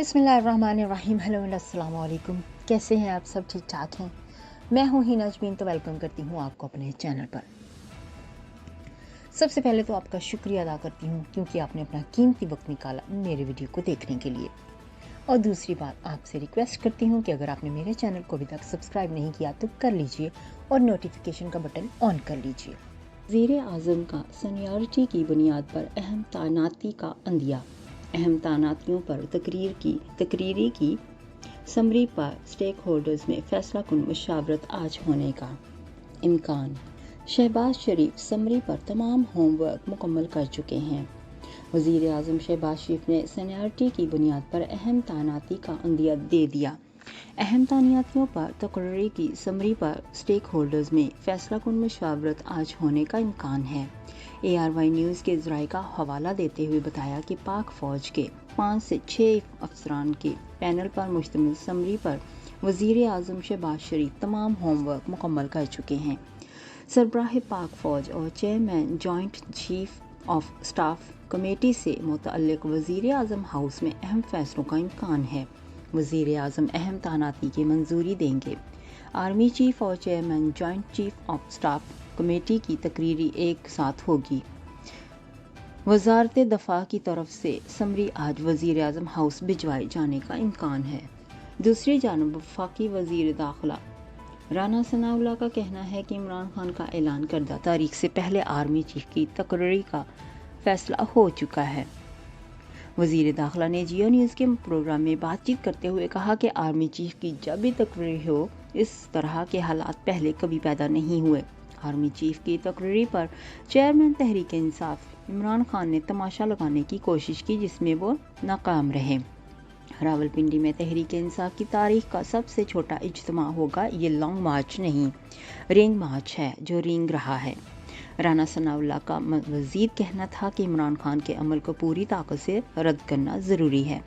बिस्मिल्लाहिर्रहमानिर्रहीम। हेलो अस्सलाम वालेकुम। कैसे हैं आप सब? ठीक ठाक हैं? मैं हूं हिना अजमीन, तो वेलकम करती हूं आपको अपने चैनल पर। सबसे पहले तो आपका शुक्रिया अदा करती हूं क्योंकि आपने अपना कीमती वक्त निकाला मेरे वीडियो को देखने के लिए। और दूसरी बात, आपसे रिक्वेस्ट करती हूं कि अगर आपने मेरे चैनल को अभी तक सब्सक्राइब नहीं किया तो कर लीजिए और नोटिफिकेशन का बटन ऑन कर लीजिए। वज़ीर आज़म का सीनियरिटी की बुनियाद पर अहम तैनाती का अंदिया। अहम तैनातियों पर तकरीरी की समरी पर स्टेक होल्डर्स में फैसला कुन मुशावरत आज होने का इम्कान। शहबाज शरीफ समरी पर तमाम होमवर्क मुकम्मल कर चुके हैं। वज़ीर आज़म शहबाज शरीफ ने सीनियरिटी की बुनियाद पर अहम तैनाती का अंदिया दे दिया। अहम तैनातियों पर तकरीरी की समरी पर स्टेक होल्डर्स में फैसला कुन मुशावरत आज होने का इम्कान है। ARY न्यूज़ के ज़राए का हवाला देते हुए बताया कि पाक फ़ौज के 5 से 6 अफसरान के पैनल पर मुश्तमिल समरी पर वज़ीर आज़म शहबाज शरीफ तमाम होमवर्क मुकम्मल कर चुके हैं। सरबराह पाक फ़ौज और chairman joint chief of staff committee से मुतअल्लिक़ वज़ीर आज़म हाउस में अहम फैसलों का इम्कान है। वज़ीर आज़म अहम तैनाती की मंजूरी देंगे। आर्मी चीफ और chairman joint chief of staff committee की तकरीरी एक साथ होगी। वज़ारत दफ़ा की तरफ से समरी आज वज़ीर आज़म हाउस भिजवाए जाने का इम्कान है। दूसरी जानब वफाकी वज़ीर दाखिला राना सनाउल्लाह का कहना है कि इमरान खान का ऐलान करदा तारीख से पहले आर्मी चीफ की तकरीरी का फैसला हो चुका है। वज़ीर दाखिला ने जियो न्यूज़ के प्रोग्राम में बातचीत करते हुए कहा कि आर्मी चीफ की जब भी तकरीरी हो, इस तरह के हालात पहले कभी पैदा नहीं हुए। आर्मी चीफ की तकरीरी पर चेयरमैन तहरीक इंसाफ इमरान खान ने तमाशा लगाने की कोशिश की, जिसमें वो नाकाम रहे। रावलपिंडी में तहरीक इंसाफ की तारीख का सबसे छोटा इज्तिमा होगा। ये लॉन्ग मार्च नहीं, रिंग मार्च है जो रिंग रहा है। राना सनाउल्लाह का मज़ीद कहना था कि इमरान खान के अमल को पूरी ताकत से रद्द करना ज़रूरी है,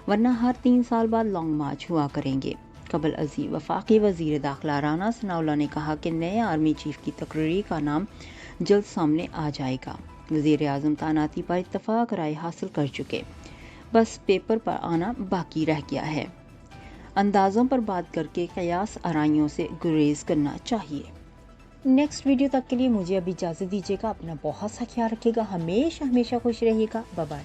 वरना हर 3 साल बाद लॉन्ग मार्च हुआ करेंगे। कबल अज़ीज़ वफाकी वज़ीर दाखिला राना सनाउल्लाह ने कहा कि नए आर्मी चीफ की तकरीरी का नाम जल्द सामने आ जाएगा। वज़ीर आज़म तैनाती पर इत्तफ़ाक़ राय हासिल कर चुके, बस पेपर पर आना बाकी रह गया है। अंदाज़ों पर बात करके क़यास आराइयों से गुरेज करना चाहिए। नेक्स्ट वीडियो तक के लिए मुझे अभी इजाज़त दीजिएगा। अपना बहुत सा ख्याल रखिएगा। हमेशा खुश रहिएगा। Bye bye.